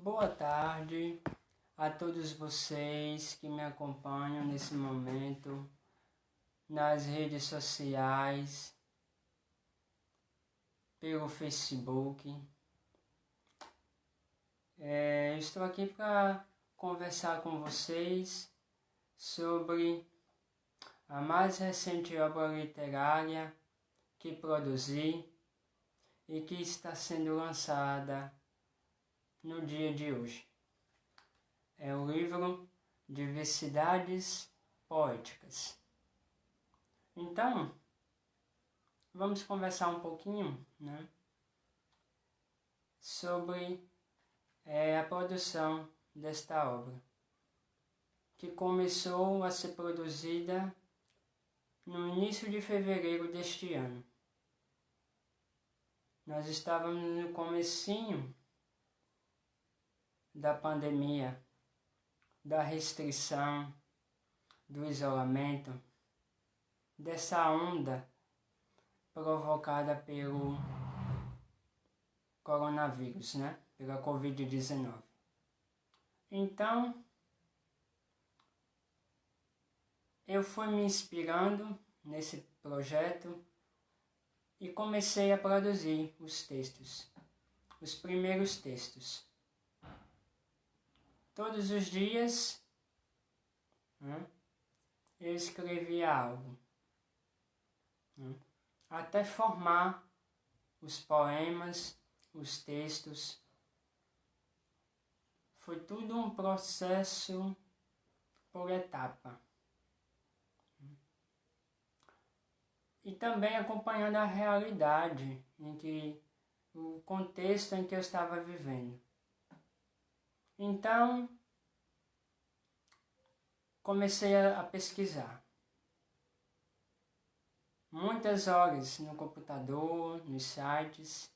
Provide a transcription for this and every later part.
Boa tarde a todos vocês que me acompanham nesse momento nas redes sociais, pelo Facebook. Estou aqui para conversar com vocês sobre a mais recente obra literária que produzi e que está sendo lançada no dia de hoje. É o livro Diversidades Poéticas. Então, vamos conversar um pouquinho, sobre a produção desta obra, que começou a ser produzida no início de fevereiro deste ano. Nós estávamos no comecinho da pandemia, da restrição, do isolamento, dessa onda provocada pelo coronavírus, pela Covid-19. Então, eu fui me inspirando nesse projeto e comecei a produzir os textos, os primeiros textos. Todos os dias eu escrevia algo, até formar os poemas, os textos. Foi tudo um processo por etapa. E também acompanhando a realidade, o contexto em que eu estava vivendo. Então, comecei a pesquisar. Muitas horas no computador, nos sites,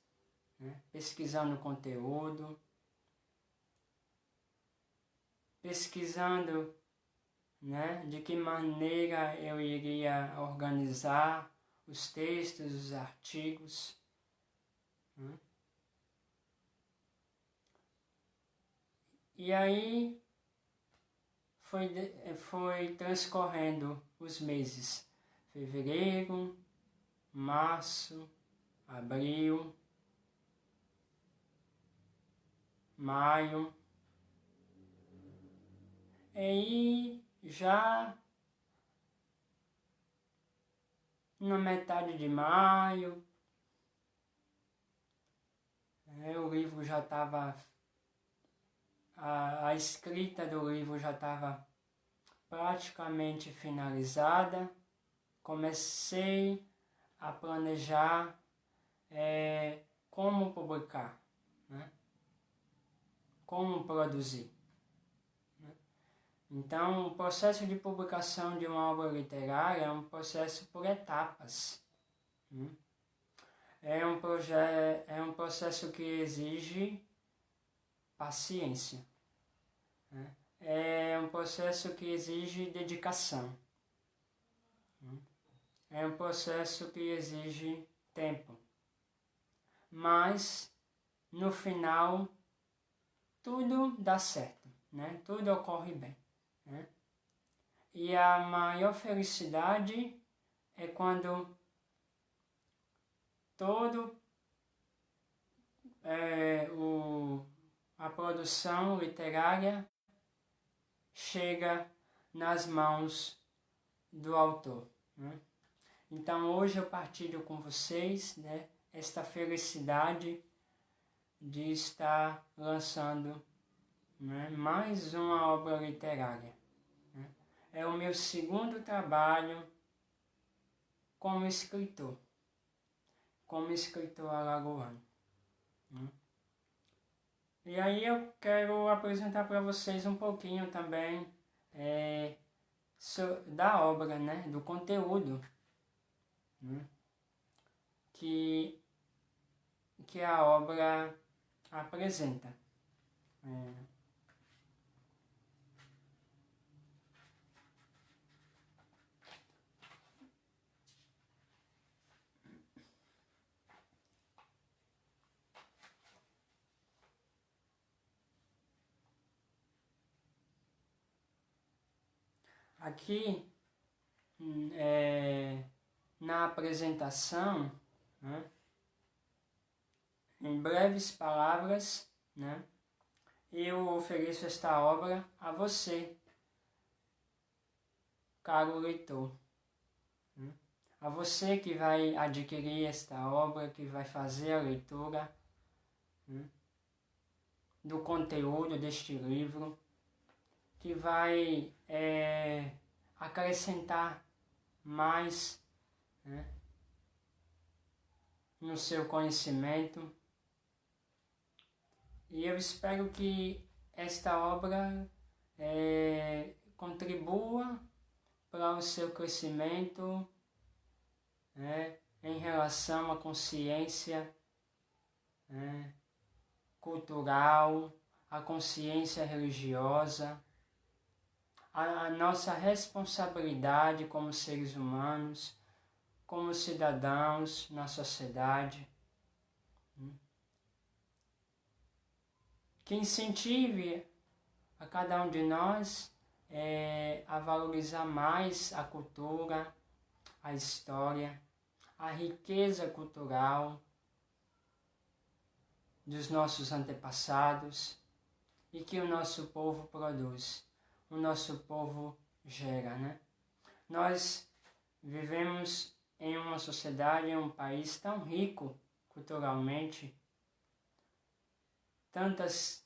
pesquisando conteúdo, pesquisando de que maneira eu iria organizar os textos, os artigos. E aí foi transcorrendo os meses, fevereiro, março, abril, maio, e já na metade de maio, o livro já estava, a escrita do livro já estava praticamente finalizada. Comecei a planejar como publicar, como produzir. Então, o processo de publicação de uma obra literária é um processo por etapas. É um processo que exige paciência. É um processo que exige dedicação. É um processo que exige tempo. Mas, no final, tudo dá certo, Tudo ocorre bem. E a maior felicidade é quando a produção literária chega nas mãos do autor. Então hoje eu partilho com vocês esta felicidade de estar lançando mais uma obra literária. É o meu segundo trabalho como escritor alagoano. E aí eu quero apresentar para vocês um pouquinho também da obra, do conteúdo que a obra apresenta. aqui na apresentação, né, em breves palavras, né, eu ofereço esta obra a você, caro leitor. A você que vai adquirir esta obra, que vai fazer a leitura do conteúdo deste livro, que vai acrescentar mais no seu conhecimento. E eu espero que esta obra contribua para o seu crescimento em relação à consciência cultural, à consciência religiosa, a nossa responsabilidade como seres humanos, como cidadãos na sociedade, que incentive a cada um de nós a valorizar mais a cultura, a história, a riqueza cultural dos nossos antepassados e que o nosso povo produz, o nosso povo gera, né? Nós vivemos em uma sociedade, em um país tão rico culturalmente, tantas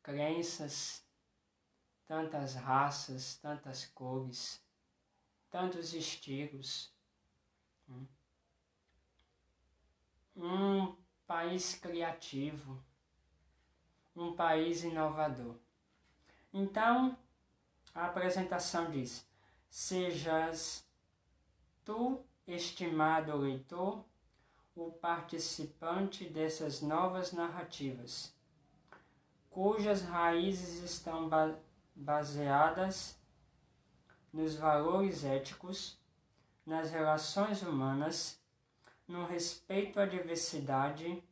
crenças, tantas raças, tantas cores, tantos estilos. Um país criativo, um país inovador. Então, a apresentação diz: sejas tu, estimado leitor, o participante dessas novas narrativas, cujas raízes estão baseadas nos valores éticos, nas relações humanas, no respeito à diversidade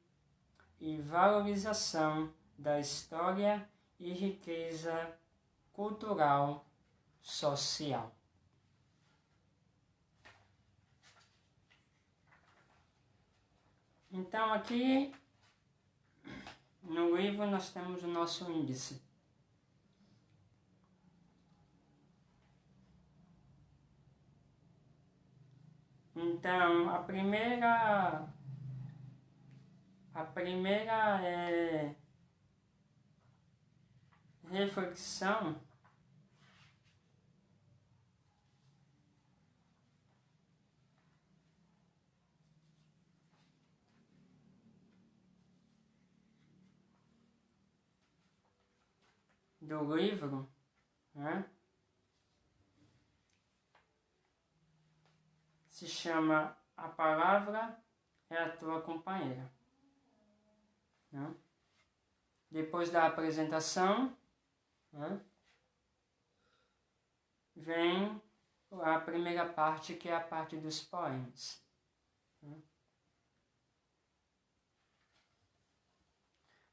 e valorização da história e riqueza cultural social. Então aqui no livro nós temos o nosso índice. Então a primeira reflexão do livro, se chama A Palavra é a Tua Companheira. Depois da apresentação, vem a primeira parte, que é a parte dos poemas.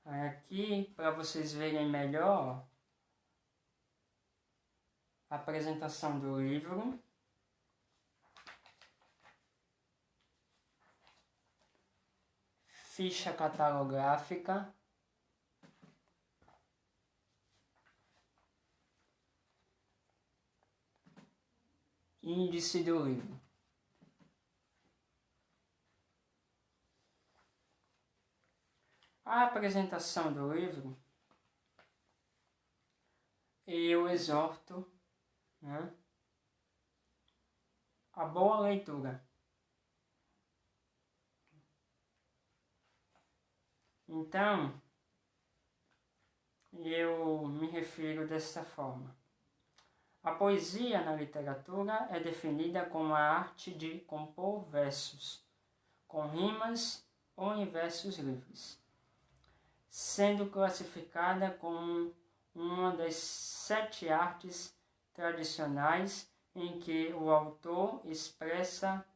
Aqui, para vocês verem melhor a apresentação do livro, ficha catalográfica, índice do livro. A apresentação do livro, eu exorto a boa leitura. Então, eu me refiro dessa forma. A poesia na literatura é definida como a arte de compor versos, com rimas ou em versos livres, sendo classificada como uma das 7 artes tradicionais em que o autor expressa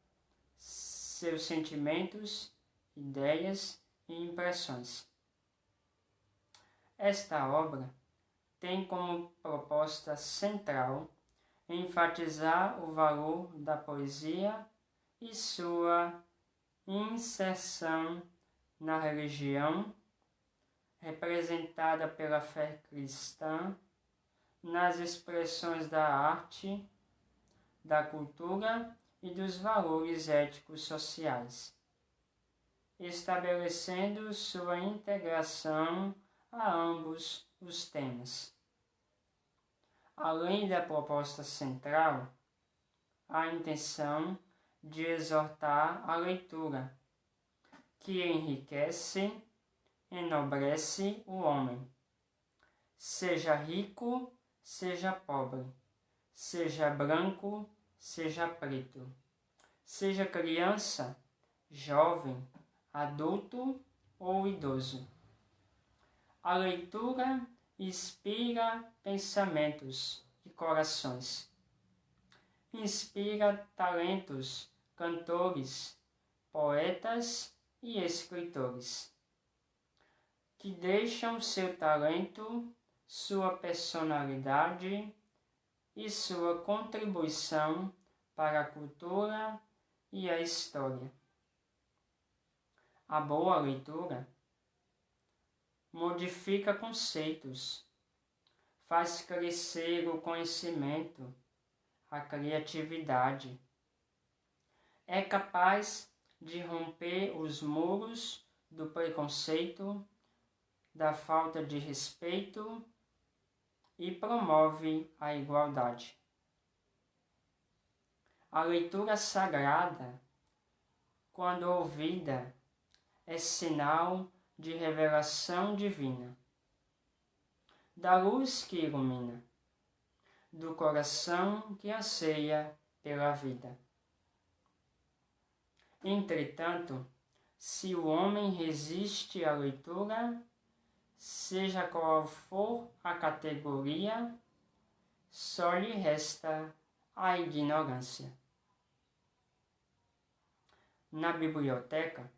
seus sentimentos, ideias e impressões. Esta obra tem como proposta central enfatizar o valor da poesia e sua inserção na religião, representada pela fé cristã, nas expressões da arte, da cultura e dos valores éticos sociais, estabelecendo sua integração a ambos os temas. Além da proposta central, a intenção de exortar a leitura, que enriquece, enobrece o homem, seja rico, seja pobre, seja branco, seja preto, seja criança, jovem, adulto ou idoso. A leitura inspira pensamentos e corações, inspira talentos, cantores, poetas e escritores, que deixam seu talento, sua personalidade e sua contribuição para a cultura e a história. A boa leitura modifica conceitos, faz crescer o conhecimento, a criatividade. É capaz de romper os muros do preconceito, da falta de respeito e promove a igualdade. A leitura sagrada, quando ouvida, é sinal de revelação divina, da luz que ilumina, do coração que anseia pela vida. Entretanto, se o homem resiste à leitura, seja qual for a categoria, só lhe resta a ignorância. Na biblioteca,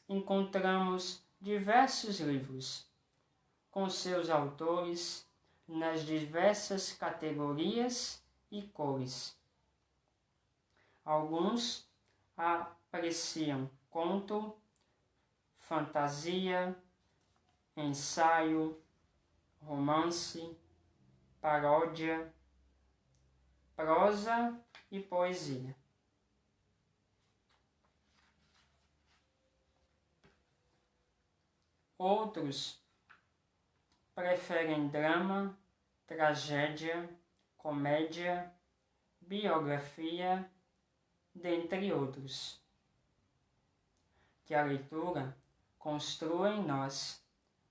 encontramos diversos livros, com seus autores nas diversas categorias e cores. Alguns apreciam conto, fantasia, ensaio, romance, paródia, prosa e poesia. Outros preferem drama, tragédia, comédia, biografia, dentre outros. Que a leitura construa em nós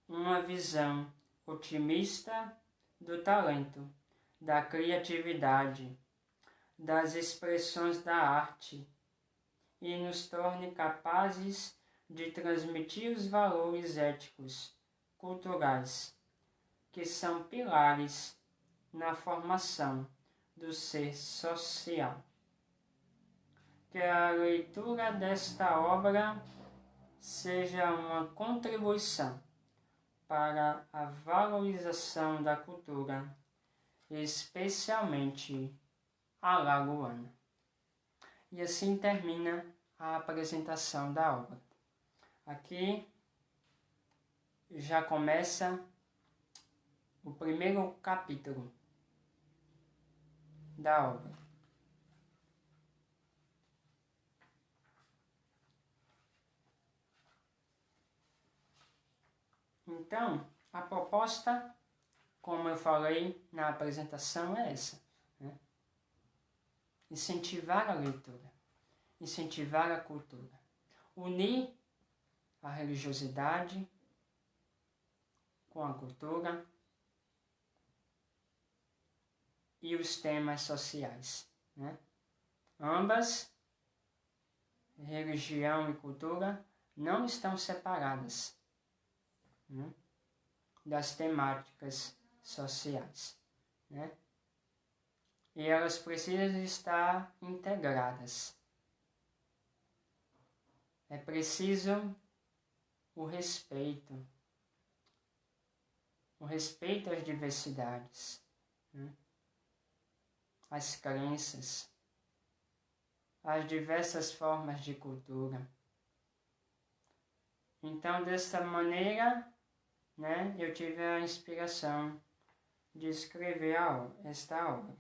uma visão otimista do talento, da criatividade, das expressões da arte e nos torne capazes de transmitir os valores éticos, culturais, que são pilares na formação do ser social. Que a leitura desta obra seja uma contribuição para a valorização da cultura, especialmente alagoana. E assim termina a apresentação da obra. Aqui já começa o primeiro capítulo da obra. Então, a proposta, como eu falei na apresentação, é essa, né? Incentivar a leitura, incentivar a cultura, unir a religiosidade com a cultura e os temas sociais, né? Ambas, religião e cultura, não estão separadas, né, das temáticas sociais, né? E elas precisam estar integradas. É preciso o respeito às diversidades, né? as crenças, as diversas formas de cultura. Então, dessa maneira, né, eu tive a inspiração de escrever esta obra.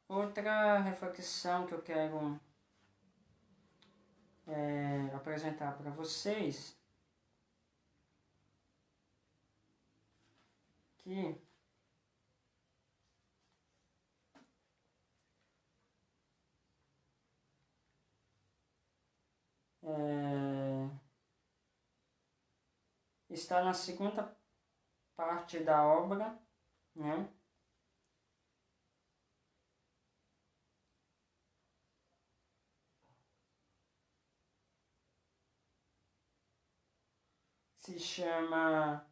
Outra reflexão que eu quero apresentar para vocês, que está na segunda parte da obra, né? Se chama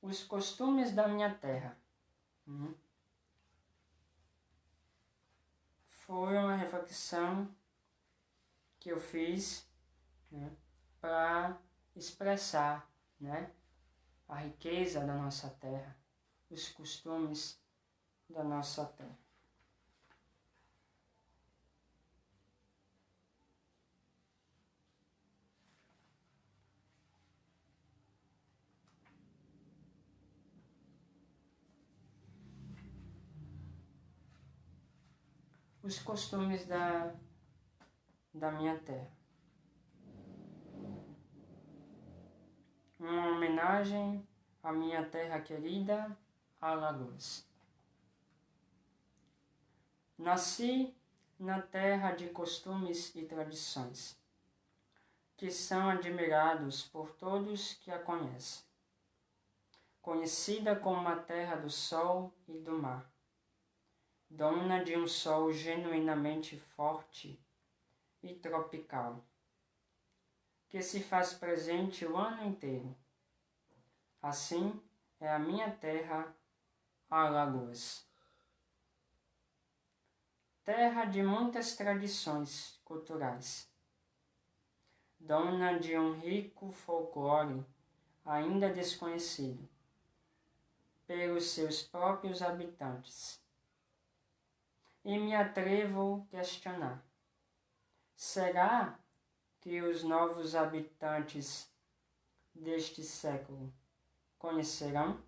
Os Costumes da Minha Terra. Foi uma reflexão que eu fiz, né, para expressar, né, a riqueza da nossa terra, os costumes da nossa terra. Os costumes da minha terra. Uma homenagem à minha terra querida, Alagoas. Nasci na terra de costumes e tradições, que são admirados por todos que a conhecem. Conhecida como a terra do sol e do mar, dona de um sol genuinamente forte e tropical, que se faz presente o ano inteiro. Assim é a minha terra, Alagoas. Terra de muitas tradições culturais, dona de um rico folclore ainda desconhecido pelos seus próprios habitantes. E me atrevo a questionar: será que os novos habitantes deste século conhecerão?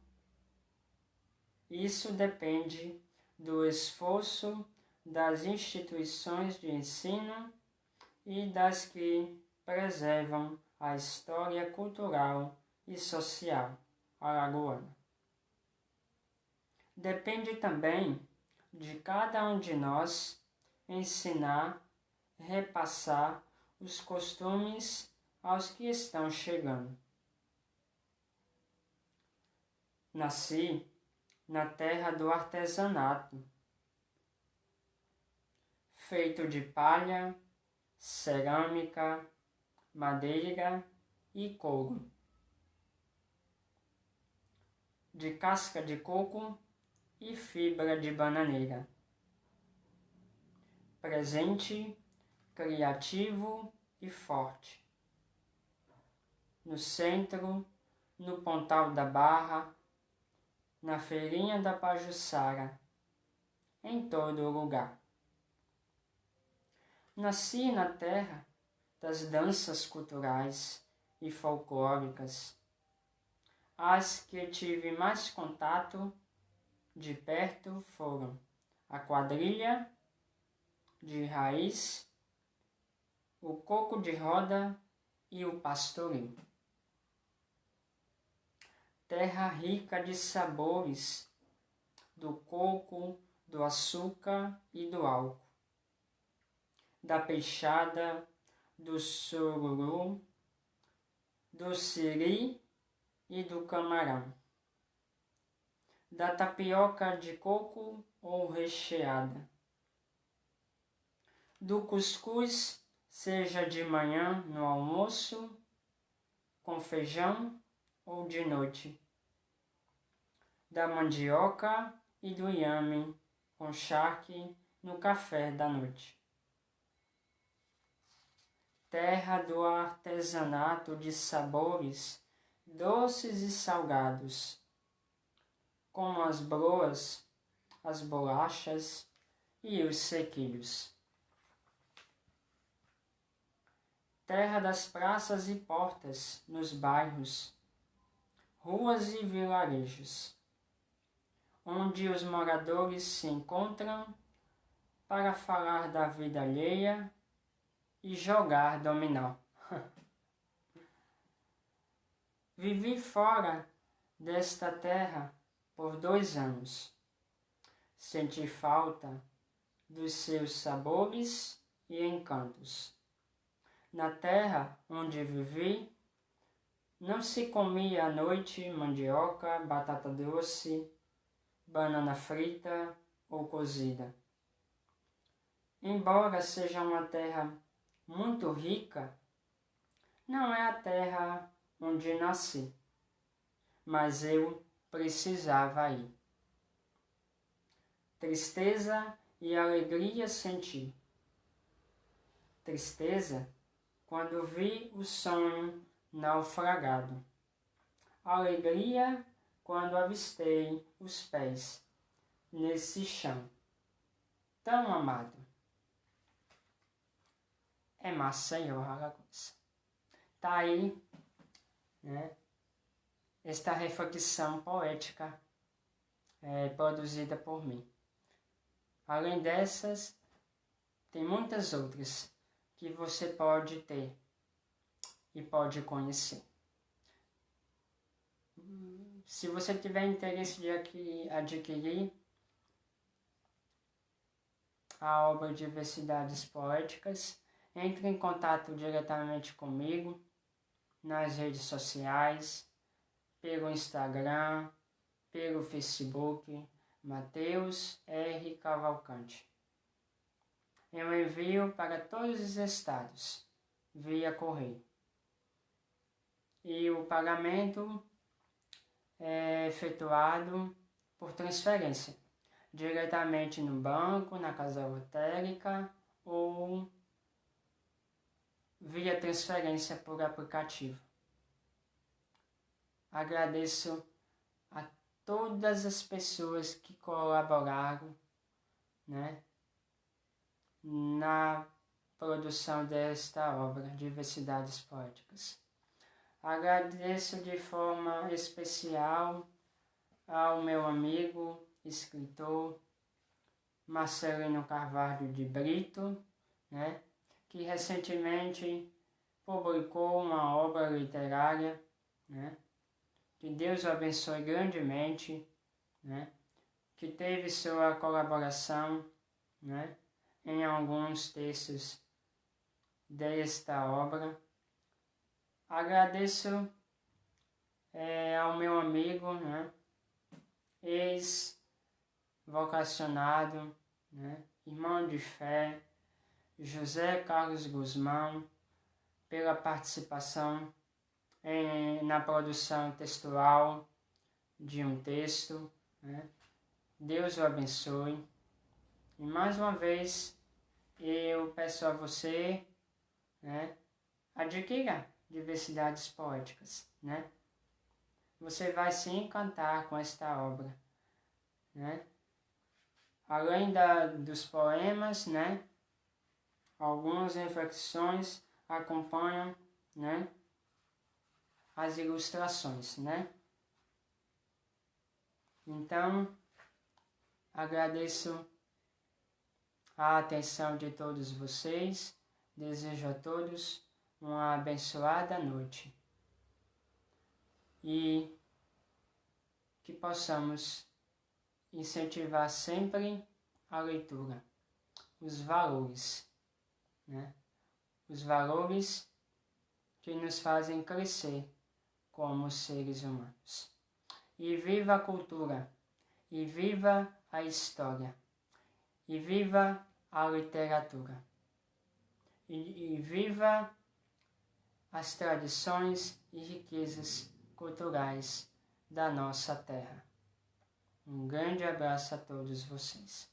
Isso depende do esforço das instituições de ensino e das que preservam a história cultural e social alagoana. Depende também de cada um de nós ensinar, repassar os costumes aos que estão chegando. Nasci na terra do artesanato, feito de palha, cerâmica, madeira e couro, de casca de coco e fibra de bananeira. Presente, criativo e forte. No centro, no Pontal da Barra, na Feirinha da Pajuçara, em todo lugar. Nasci na terra das danças culturais e folclóricas, as que tive mais contato de perto foram a quadrilha de raiz, o coco de roda e o pastoril. Terra rica de sabores do coco, do açúcar e do álcool, da peixada, do sururu, do siri e do camarão, da tapioca de coco ou recheada, do cuscuz, seja de manhã no almoço, com feijão ou de noite, da mandioca e do inhame com charque no café da noite. Terra do artesanato de sabores doces e salgados, como as broas, as bolachas e os sequilhos. Terra das praças e portas nos bairros, ruas e vilarejos, onde os moradores se encontram para falar da vida alheia e jogar dominó. Vivi fora desta terra por 2 anos. Senti falta dos seus sabores e encantos. Na terra onde vivi, não se comia à noite mandioca, batata doce, banana frita ou cozida. Embora seja uma terra muito rica, não é a terra onde nasci, mas eu precisava ir. Tristeza e alegria senti. Tristeza quando vi o sonho naufragado. Alegria quando avistei os pés nesse chão tão amado. É Maceió, Alagoas. Tá aí, né, esta reflexão poética produzida por mim. Além dessas, tem muitas outras que você pode ter e pode conhecer. Se você tiver interesse de adquirir a obra Diversidades Poéticas, entre em contato diretamente comigo nas redes sociais, pelo Instagram, pelo Facebook, Matheus R. Cavalcante. Eu envio para todos os estados, via correio. E o pagamento é efetuado por transferência, diretamente no banco, na casa lotérica ou via transferência por aplicativo. Agradeço a todas as pessoas que colaboraram, né, na produção desta obra, Diversidades Poéticas. Agradeço de forma especial ao meu amigo, escritor, Marcelino Carvalho de Brito, né, que recentemente publicou uma obra literária, né, que Deus o abençoe grandemente, né, que teve sua colaboração, né, em alguns textos desta obra. Agradeço ao meu amigo, né, ex-vocacionado, né, irmão de fé, José Carlos Guzmão, pela participação na produção textual de um texto, né. Deus o abençoe. E mais uma vez, eu peço a você, né, adquira Diversidades Poéticas, né? Você vai se encantar com esta obra, né? Além dos poemas, né, algumas reflexões acompanham, né, as ilustrações, né? Então, agradeço a atenção de todos vocês, desejo a todos uma abençoada noite e que possamos incentivar sempre a leitura, os valores, né? Os valores que nos fazem crescer como seres humanos. E viva a cultura, e viva a história, e viva a literatura, e viva as tradições e riquezas culturais da nossa terra. Um grande abraço a todos vocês.